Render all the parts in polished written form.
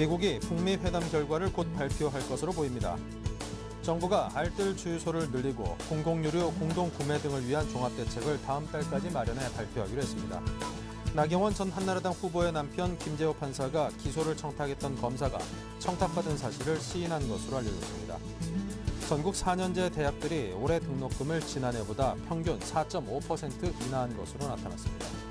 미국이 북미 회담 결과를 곧 발표할 것으로 보입니다. 정부가 알뜰 주유소를 늘리고 공공유료 공동구매 등을 위한 종합대책을 다음 달까지 마련해 발표하기로 했습니다. 나경원 전 한나라당 후보의 남편 김재호 판사가 기소를 청탁했던 검사가 청탁받은 사실을 시인한 것으로 알려졌습니다. 전국 4년제 대학들이 올해 등록금을 지난해보다 평균 4.5% 인하한 것으로 나타났습니다.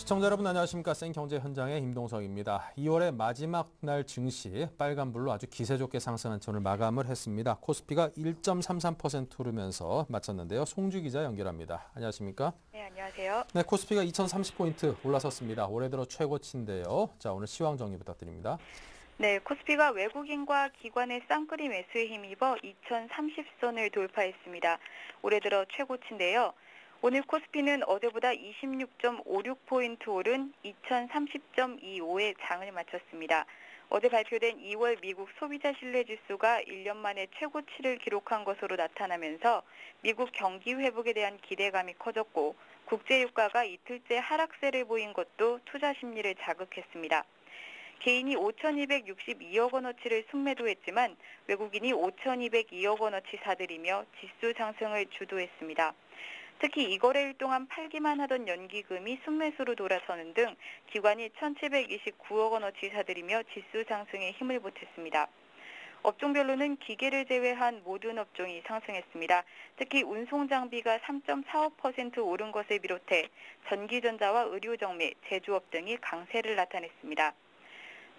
시청자 여러분 안녕하십니까. 생경제 현장의 임동석입니다. 2월의 마지막 날 증시 빨간불로 아주 기세 좋게 상승한 채 오늘 마감을 했습니다. 코스피가 1.33% 오르면서 마쳤는데요. 송주 기자 연결합니다. 안녕하십니까? 네, 안녕하세요. 네, 코스피가 2030포인트 올라섰습니다. 올해 들어 최고치인데요. 자, 오늘 시황 정리 부탁드립니다. 네, 코스피가 외국인과 기관의 쌍끌이 매수에 힘입어 2030선을 돌파했습니다. 올해 들어 최고치인데요. 오늘 코스피는 어제보다 26.56포인트 오른 2030.25에 장을 마쳤습니다. 어제 발표된 2월 미국 소비자 신뢰지수가 1년 만에 최고치를 기록한 것으로 나타나면서 미국 경기 회복에 대한 기대감이 커졌고 국제유가가 이틀째 하락세를 보인 것도 투자 심리를 자극했습니다. 개인이 5,262억 원어치를 순매도했지만 외국인이 5,202억 원어치 사들이며 지수 상승을 주도했습니다. 특히 이 거래일 동안 팔기만 하던 연기금이 순매수로 돌아서는 등 기관이 1,729억 원어치 사들이며 지수 상승에 힘을 보탰습니다. 업종별로는 기계를 제외한 모든 업종이 상승했습니다. 특히 운송장비가 3.45% 오른 것을 비롯해 전기전자와 의료정밀, 제조업 등이 강세를 나타냈습니다.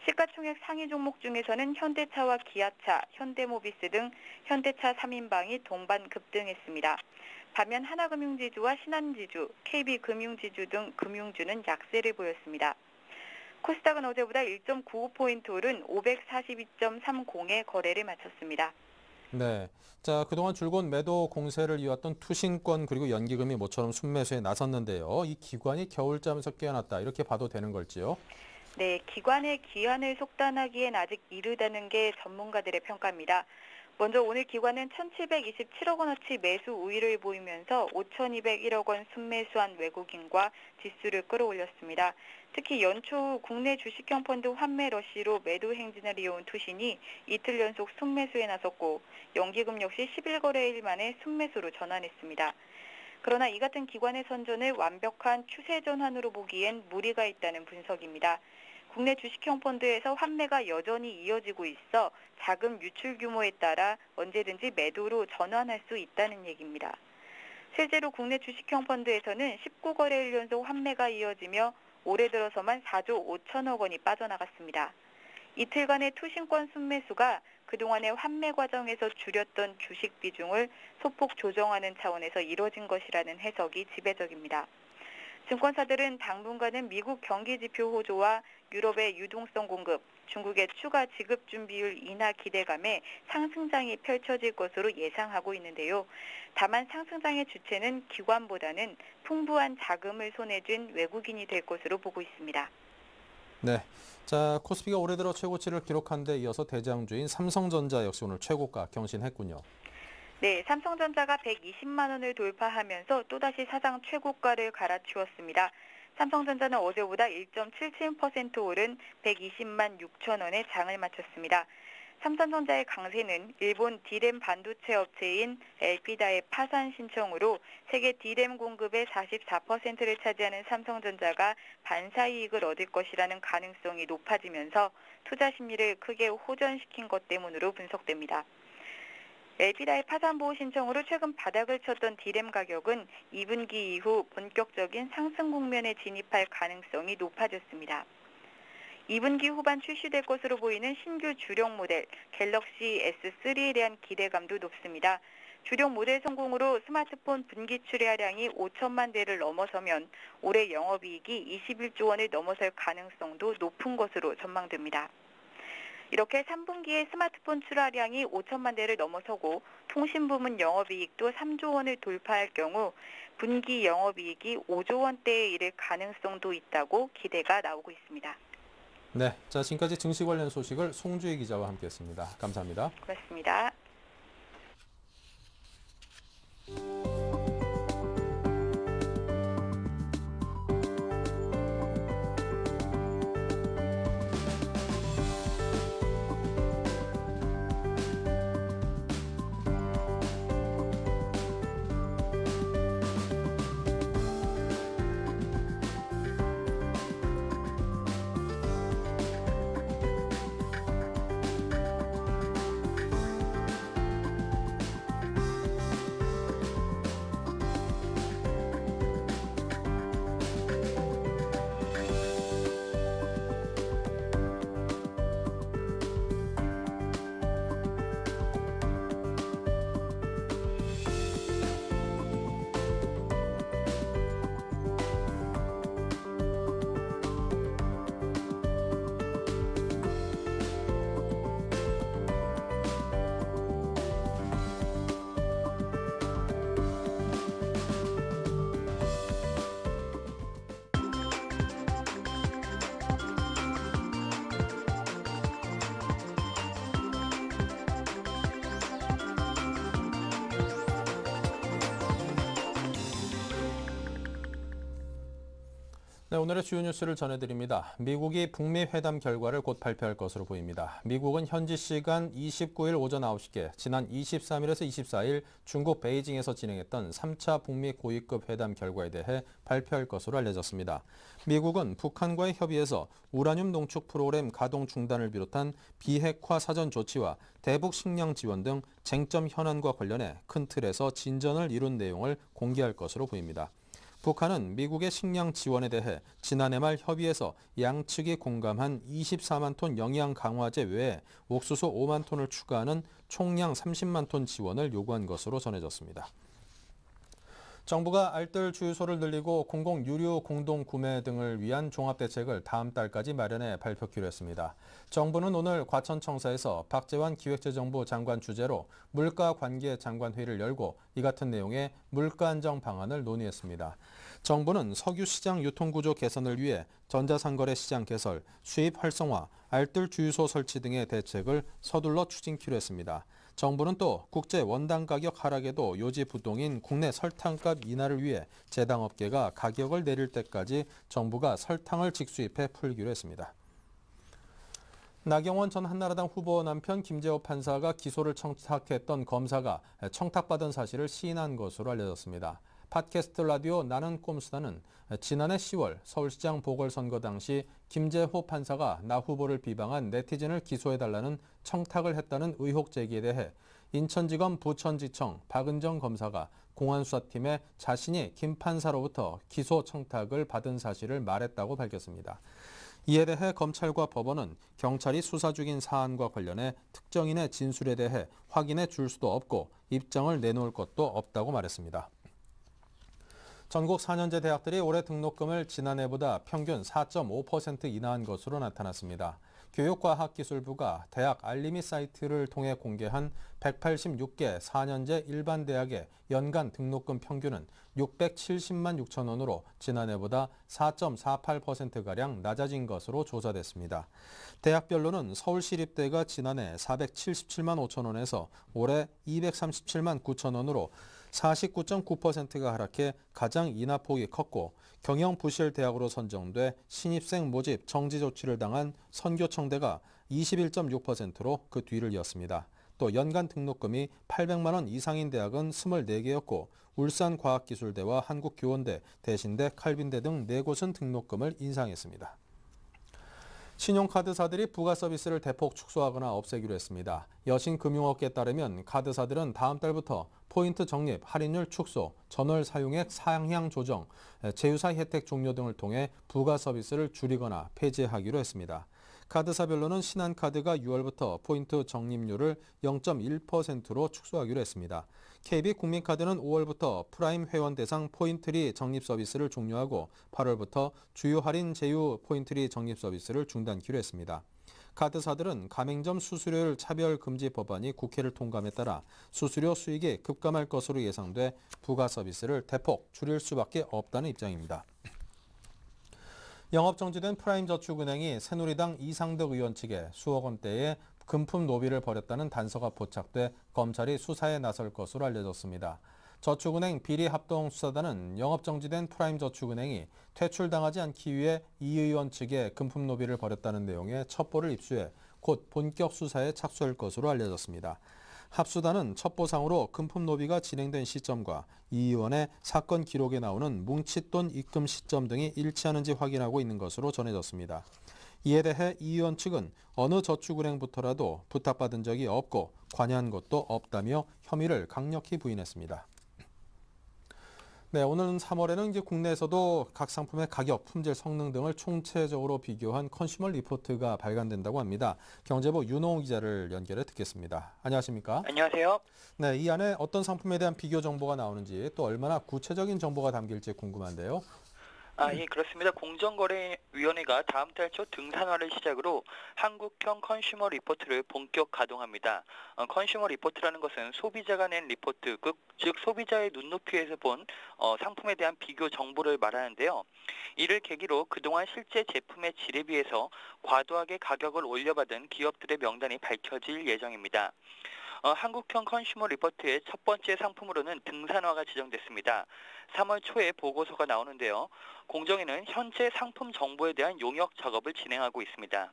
시가총액 상위 종목 중에서는 현대차와 기아차, 현대모비스 등 현대차 3인방이 동반 급등했습니다. 반면 하나금융지주와 신한지주, KB금융지주 등 금융주는 약세를 보였습니다. 코스닥은 어제보다 1.95포인트 오른 542.30에 거래를 마쳤습니다. 네, 자 그동안 줄곧 매도 공세를 이어왔던 투신권 그리고 연기금이 모처럼 순매수에 나섰는데요. 이 기관이 겨울잠에서 깨어났다 이렇게 봐도 되는 걸지요? 네, 기관의 기한을 속단하기엔 아직 이르다는 게 전문가들의 평가입니다. 먼저 오늘 기관은 1,727억 원어치 매수 우위를 보이면서 5,201억 원 순매수한 외국인과 지수를 끌어올렸습니다. 특히 연초 국내 주식형 펀드 환매 러시로 매도 행진을 이어온 투신이 이틀 연속 순매수에 나섰고 연기금 역시 10일거래일 만에 순매수로 전환했습니다. 그러나 이 같은 기관의 선전을 완벽한 추세 전환으로 보기엔 무리가 있다는 분석입니다. 국내 주식형 펀드에서 환매가 여전히 이어지고 있어 자금 유출 규모에 따라 언제든지 매도로 전환할 수 있다는 얘기입니다. 실제로 국내 주식형 펀드에서는 19거래일 연속 환매가 이어지며 올해 들어서만 4조 5천억 원이 빠져나갔습니다. 이틀간의 투신권 순매수가 그동안의 환매 과정에서 줄였던 주식 비중을 소폭 조정하는 차원에서 이뤄진 것이라는 해석이 지배적입니다. 증권사들은 당분간은 미국 경기지표 호조와 유럽의 유동성 공급, 중국의 추가 지급 준비율 인하 기대감에 상승장이 펼쳐질 것으로 예상하고 있는데요. 다만 상승장의 주체는 기관보다는 풍부한 자금을 손에 쥔 외국인이 될 것으로 보고 있습니다. 네, 자 코스피가 올해 들어 최고치를 기록한 데 이어서 대장주인 삼성전자 역시 오늘 최고가 경신했군요. 네, 삼성전자가 120만 원을 돌파하면서 또다시 사상 최고가를 갈아치웠습니다. 삼성전자는 어제보다 1.77% 오른 120만 6천 원에 장을 마쳤습니다. 삼성전자의 강세는 일본 D램 반도체 업체인 엘피다의 파산 신청으로 세계 D램 공급의 44%를 차지하는 삼성전자가 반사이익을 얻을 것이라는 가능성이 높아지면서 투자 심리를 크게 호전시킨 것 때문으로 분석됩니다. 엘피다의 파산보호 신청으로 최근 바닥을 쳤던 D램 가격은 2분기 이후 본격적인 상승 국면에 진입할 가능성이 높아졌습니다. 2분기 후반 출시될 것으로 보이는 신규 주력 모델 갤럭시 S3에 대한 기대감도 높습니다. 주력 모델 성공으로 스마트폰 분기 출하량이 5천만 대를 넘어서면 올해 영업이익이 21조 원을 넘어설 가능성도 높은 것으로 전망됩니다. 이렇게 3분기에 스마트폰 출하량이 5천만 대를 넘어서고 통신 부문 영업이익도 3조 원을 돌파할 경우 분기 영업이익이 5조 원대에 이를 가능성도 있다고 기대가 나오고 있습니다. 네, 자 지금까지 증시 관련 소식을 송주희 기자와 함께했습니다. 감사합니다. 고맙습니다. 네, 오늘의 주요 뉴스를 전해드립니다. 미국이 북미 회담 결과를 곧 발표할 것으로 보입니다. 미국은 현지 시간 29일 오전 9시께 지난 23일에서 24일 중국 베이징에서 진행했던 3차 북미 고위급 회담 결과에 대해 발표할 것으로 알려졌습니다. 미국은 북한과의 협의에서 우라늄 농축 프로그램 가동 중단을 비롯한 비핵화 사전 조치와 대북 식량 지원 등 쟁점 현안과 관련해 큰 틀에서 진전을 이룬 내용을 공개할 것으로 보입니다. 북한은 미국의 식량 지원에 대해 지난해 말 협의에서 양측이 공감한 24만 톤 영양 강화제 외에 옥수수 5만 톤을 추가하는 총량 30만 톤 지원을 요구한 것으로 전해졌습니다. 정부가 알뜰 주유소를 늘리고 공공 유류 공동 구매 등을 위한 종합대책을 다음 달까지 마련해 발표키로 했습니다. 정부는 오늘 과천청사에서 박재환 기획재정부 장관 주재로 물가관계 장관회의를 열고 이 같은 내용의 물가 안정 방안을 논의했습니다. 정부는 석유 시장 유통구조 개선을 위해 전자상거래 시장 개설, 수입 활성화, 알뜰 주유소 설치 등의 대책을 서둘러 추진키로 했습니다. 정부는 또 국제 원당 가격 하락에도 요지부동인 국내 설탕값 인하를 위해 제당업계가 가격을 내릴 때까지 정부가 설탕을 직수입해 풀기로 했습니다. 나경원 전 한나라당 후보 남편 김재호 판사가 기소를 청탁했던 검사가 청탁받은 사실을 시인한 것으로 알려졌습니다. 팟캐스트 라디오 나는 꼼수다는 지난해 10월 서울시장 보궐선거 당시 김재호 판사가 나 후보를 비방한 네티즌을 기소해달라는 청탁을 했다는 의혹 제기에 대해 인천지검 부천지청 박은정 검사가 공안수사팀에 자신이 김 판사로부터 기소 청탁을 받은 사실을 말했다고 밝혔습니다. 이에 대해 검찰과 법원은 경찰이 수사 중인 사안과 관련해 특정인의 진술에 대해 확인해 줄 수도 없고 입장을 내놓을 것도 없다고 말했습니다. 전국 4년제 대학들이 올해 등록금을 지난해보다 평균 4.5% 인하한 것으로 나타났습니다. 교육과학기술부가 대학 알림이 사이트를 통해 공개한 186개 4년제 일반 대학의 연간 등록금 평균은 670만 6천 원으로 지난해보다 4.48%가량 낮아진 것으로 조사됐습니다. 대학별로는 서울시립대가 지난해 477만 5천 원에서 올해 237만 9천 원으로 49.9%가 하락해 가장 인하폭이 컸고 경영부실대학으로 선정돼 신입생 모집 정지 조치를 당한 선교청대가 21.6%로 그 뒤를 이었습니다. 또 연간 등록금이 800만 원 이상인 대학은 24개였고 울산과학기술대와 한국교원대, 대신대, 칼빈대 등 4곳은 등록금을 인상했습니다. 신용카드사들이 부가 서비스를 대폭 축소하거나 없애기로 했습니다. 여신금융업계에 따르면 카드사들은 다음 달부터 포인트 적립, 할인율 축소, 전월 사용액 상향 조정, 제휴사 혜택 종료 등을 통해 부가 서비스를 줄이거나 폐지하기로 했습니다. 카드사별로는 신한카드가 6월부터 포인트 적립률을 0.1%로 축소하기로 했습니다. KB국민카드는 5월부터 프라임 회원 대상 포인트리 적립 서비스를 종료하고 8월부터 주요 할인 제휴 포인트리 적립 서비스를 중단키로 했습니다. 카드사들은 가맹점 수수료율 차별 금지 법안이 국회를 통과함에 따라 수수료 수익이 급감할 것으로 예상돼 부가 서비스를 대폭 줄일 수밖에 없다는 입장입니다. 영업정지된 프라임저축은행이 새누리당 이상득 의원 측에 수억 원대의 금품 노비를 벌였다는 단서가 포착돼 검찰이 수사에 나설 것으로 알려졌습니다. 저축은행 비리합동수사단은 영업정지된 프라임저축은행이 퇴출당하지 않기 위해 이 의원 측에 금품 노비를 벌였다는 내용의 첩보를 입수해 곧 본격 수사에 착수할 것으로 알려졌습니다. 합수단은 첩보상으로 금품 노비가 진행된 시점과 이 의원의 사건 기록에 나오는 뭉칫돈 입금 시점 등이 일치하는지 확인하고 있는 것으로 전해졌습니다. 이에 대해 이 의원 측은 어느 저축은행부터라도 부탁받은 적이 없고 관여한 것도 없다며 혐의를 강력히 부인했습니다. 네, 오늘 3월에는 이제 국내에서도 각 상품의 가격, 품질, 성능 등을 총체적으로 비교한 컨슈머 리포트가 발간된다고 합니다. 경제부 윤홍 기자를 연결해 듣겠습니다. 안녕하십니까? 안녕하세요. 네, 이 안에 어떤 상품에 대한 비교 정보가 나오는지 또 얼마나 구체적인 정보가 담길지 궁금한데요. 예, 그렇습니다. 공정거래위원회가 다음 달 초 등산화를 시작으로 한국형 컨슈머 리포트를 본격 가동합니다. 컨슈머 리포트라는 것은 소비자가 낸 리포트, 즉 소비자의 눈높이에서 본 상품에 대한 비교 정보를 말하는데요. 이를 계기로 그동안 실제 제품의 질에 비해서 과도하게 가격을 올려받은 기업들의 명단이 밝혀질 예정입니다. 한국형 컨슈머 리포트의 첫 번째 상품으로는 등산화가 지정됐습니다. 3월 초에 보고서가 나오는데요. 공정위는 현재 상품 정보에 대한 용역 작업을 진행하고 있습니다.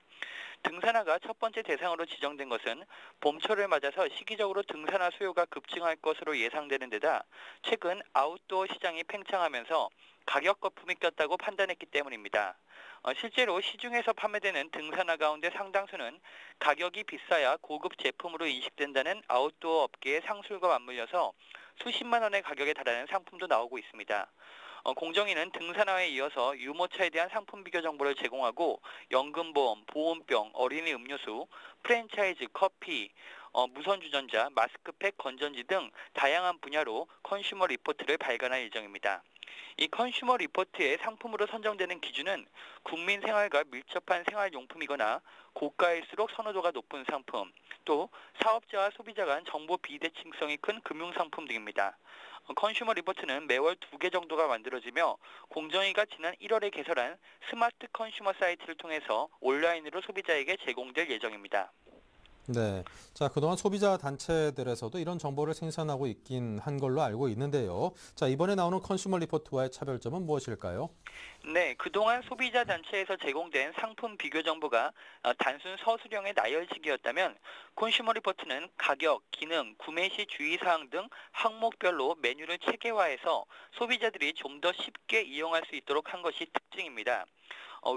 등산화가 첫 번째 대상으로 지정된 것은 봄철을 맞아서 시기적으로 등산화 수요가 급증할 것으로 예상되는 데다 최근 아웃도어 시장이 팽창하면서 가격 거품이 꼈다고 판단했기 때문입니다. 실제로 시중에서 판매되는 등산화 가운데 상당수는 가격이 비싸야 고급 제품으로 인식된다는 아웃도어 업계의 상술과 맞물려서 수십만 원의 가격에 달하는 상품도 나오고 있습니다. 공정위는 등산화에 이어서 유모차에 대한 상품 비교 정보를 제공하고 연금보험, 보온병, 어린이 음료수, 프랜차이즈, 커피, 무선주전자, 마스크팩, 건전지 등 다양한 분야로 컨슈머 리포트를 발간할 예정입니다. 이 컨슈머 리포트의 상품으로 선정되는 기준은 국민 생활과 밀접한 생활용품이거나 고가일수록 선호도가 높은 상품, 또 사업자와 소비자 간 정보 비대칭성이 큰 금융상품 등입니다. 컨슈머 리포트는 매월 2개 정도가 만들어지며 공정위가 지난 1월에 개설한 스마트 컨슈머 사이트를 통해서 온라인으로 소비자에게 제공될 예정입니다. 네. 자, 그동안 소비자 단체들에서도 이런 정보를 생산하고 있긴 한 걸로 알고 있는데요. 자, 이번에 나오는 컨슈머 리포트와의 차별점은 무엇일까요? 네, 그동안 소비자 단체에서 제공된 상품 비교 정보가 단순 서술형의 나열식이었다면 컨슈머 리포트는 가격, 기능, 구매 시 주의사항 등 항목별로 메뉴를 체계화해서 소비자들이 좀 더 쉽게 이용할 수 있도록 한 것이 특징입니다.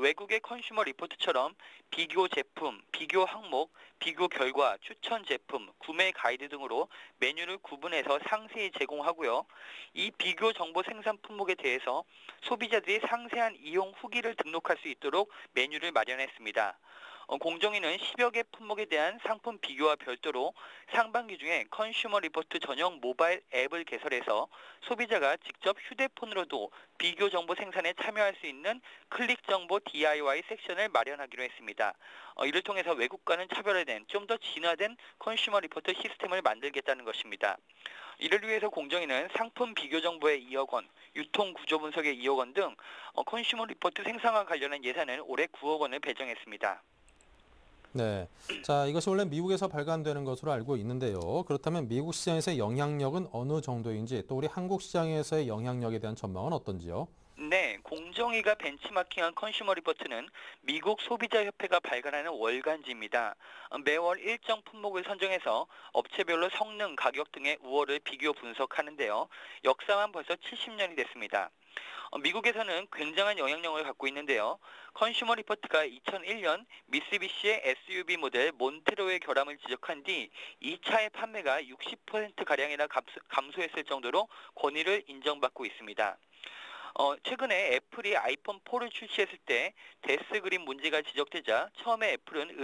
외국의 컨슈머 리포트처럼 비교 제품, 비교 항목, 비교 결과, 추천 제품, 구매 가이드 등으로 메뉴를 구분해서 상세히 제공하고요. 이 비교 정보 생산 품목에 대해서 소비자들이 상세한 이용 후기를 등록할 수 있도록 메뉴를 마련했습니다. 공정위는 10여 개 품목에 대한 상품 비교와 별도로 상반기 중에 컨슈머 리포트 전용 모바일 앱을 개설해서 소비자가 직접 휴대폰으로도 비교 정보 생산에 참여할 수 있는 클릭 정보 DIY 섹션을 마련하기로 했습니다. 이를 통해서 외국과는 차별화된 좀 더 진화된 컨슈머 리포트 시스템을 만들겠다는 것입니다. 이를 위해서 공정위는 상품 비교 정보에 2억 원, 유통 구조 분석에 2억 원 등 컨슈머 리포트 생산과 관련한 예산을 올해 9억 원을 배정했습니다. 네. 자, 이것이 원래 미국에서 발간되는 것으로 알고 있는데요. 그렇다면 미국 시장에서의 영향력은 어느 정도인지, 또 우리 한국 시장에서의 영향력에 대한 전망은 어떤지요? 네, 공정위가 벤치마킹한 컨슈머 리포트는 미국 소비자협회가 발간하는 월간지입니다. 매월 일정 품목을 선정해서 업체별로 성능, 가격 등의 우월을 비교 분석하는데요. 역사만 벌써 70년이 됐습니다. 미국에서는 굉장한 영향력을 갖고 있는데요. 컨슈머 리포트가 2001년 미쓰비시의 SUV 모델 몬테로의 결함을 지적한 뒤 이 차의 판매가 60%가량이나 감소했을 정도로 권위를 인정받고 있습니다. 최근에 애플이 아이폰 4를 출시했을 때 데스 그림 문제가 지적되자 처음에 애플은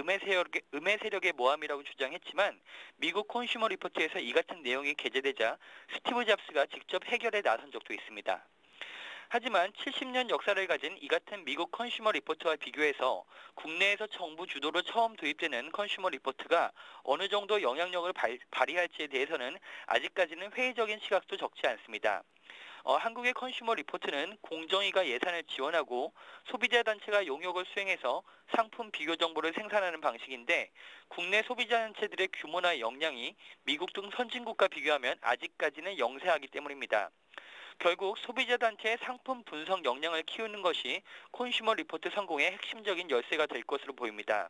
음의 세력의 모함이라고 주장했지만 미국 컨슈머 리포트에서 이 같은 내용이 게재되자 스티브 잡스가 직접 해결에 나선 적도 있습니다. 하지만 70년 역사를 가진 이 같은 미국 컨슈머 리포트와 비교해서 국내에서 정부 주도로 처음 도입되는 컨슈머 리포트가 어느 정도 영향력을 발휘할지에 대해서는 아직까지는 회의적인 시각도 적지 않습니다. 한국의 컨슈머 리포트는 공정위가 예산을 지원하고 소비자 단체가 용역을 수행해서 상품 비교 정보를 생산하는 방식인데 국내 소비자 단체들의 규모나 역량이 미국 등 선진국과 비교하면 아직까지는 영세하기 때문입니다. 결국 소비자 단체의 상품 분석 역량을 키우는 것이 컨슈머 리포트 성공의 핵심적인 열쇠가 될 것으로 보입니다.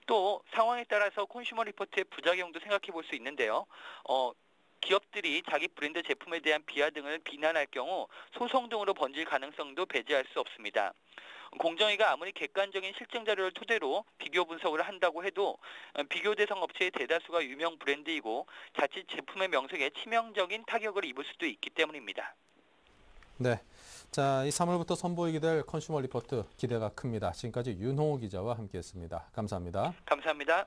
또 상황에 따라서 컨슈머 리포트의 부작용도 생각해 볼 수 있는데요. 기업들이 자기 브랜드 제품에 대한 비하 등을 비난할 경우 소송 등으로 번질 가능성도 배제할 수 없습니다. 공정위가 아무리 객관적인 실증 자료를 토대로 비교 분석을 한다고 해도 비교 대상 업체의 대다수가 유명 브랜드이고 자칫 제품의 명색에 치명적인 타격을 입을 수도 있기 때문입니다. 네. 자, 이 3월부터 선보이게 될 컨슈머 리포트 기대가 큽니다. 지금까지 윤홍호 기자와 함께했습니다. 감사합니다. 감사합니다.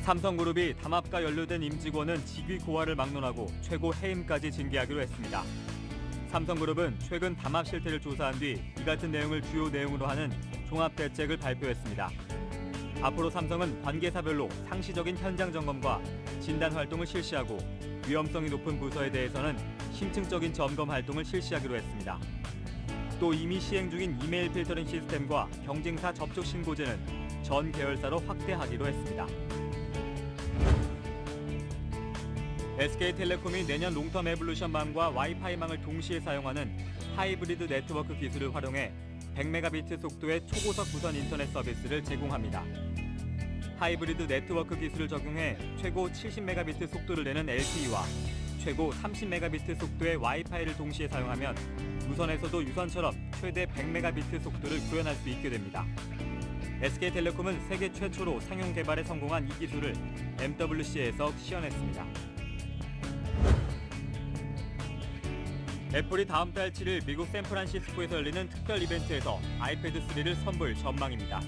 삼성그룹이 담합과 연루된 임직원은 직위 고하를 막론하고 최고 해임까지 징계하기로 했습니다. 삼성그룹은 최근 담합 실태를 조사한 뒤 이 같은 내용을 주요 내용으로 하는 종합대책을 발표했습니다. 앞으로 삼성은 관계사별로 상시적인 현장 점검과 진단 활동을 실시하고 위험성이 높은 부서에 대해서는 심층적인 점검 활동을 실시하기로 했습니다. 또 이미 시행 중인 이메일 필터링 시스템과 경쟁사 접촉 신고제는 전 계열사로 확대하기로 했습니다. SK텔레콤이 내년 롱텀 에볼루션망과 와이파이망을 동시에 사용하는 하이브리드 네트워크 기술을 활용해 100메가비트 속도의 초고속 무선 인터넷 서비스를 제공합니다. 하이브리드 네트워크 기술을 적용해 최고 70메가비트 속도를 내는 LTE와 최고 30메가비트 속도의 와이파이를 동시에 사용하면 무선에서도 유선처럼 최대 100메가비트 속도를 구현할 수 있게 됩니다. SK텔레콤은 세계 최초로 상용 개발에 성공한 이 기술을 MWC에서 시연했습니다. 애플이 다음 달 7일 미국 샌프란시스코에서 열리는 특별 이벤트에서 아이패드 3를 선보일 전망입니다.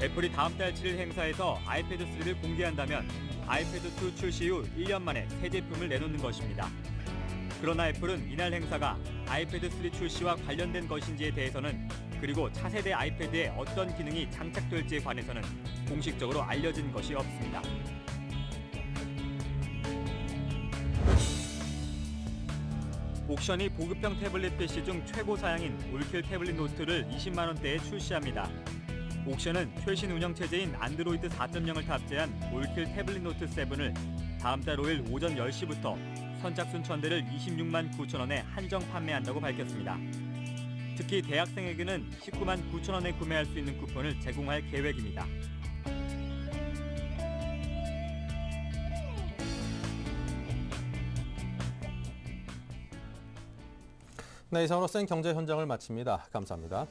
애플이 다음 달 7일 행사에서 아이패드 3를 공개한다면 아이패드 2 출시 후 1년 만에 새 제품을 내놓는 것입니다. 그러나 애플은 이날 행사가 아이패드 3 출시와 관련된 것인지에 대해서는 그리고 차세대 아이패드에 어떤 기능이 장착될지에 관해서는 공식적으로 알려진 것이 없습니다. 옥션이 보급형 태블릿 PC 중 최고 사양인 올킬 태블릿 노트를 20만 원대에 출시합니다. 옥션은 최신 운영체제인 안드로이드 4.0을 탑재한 올킬 태블릿 노트 7을 다음 달 5일 오전 10시부터 선착순 1000대를 26만 9천 원에 한정 판매한다고 밝혔습니다. 특히 대학생에게는 19만 9천 원에 구매할 수 있는 쿠폰을 제공할 계획입니다. 네, 이상으로 생경제 현장을 마칩니다. 감사합니다.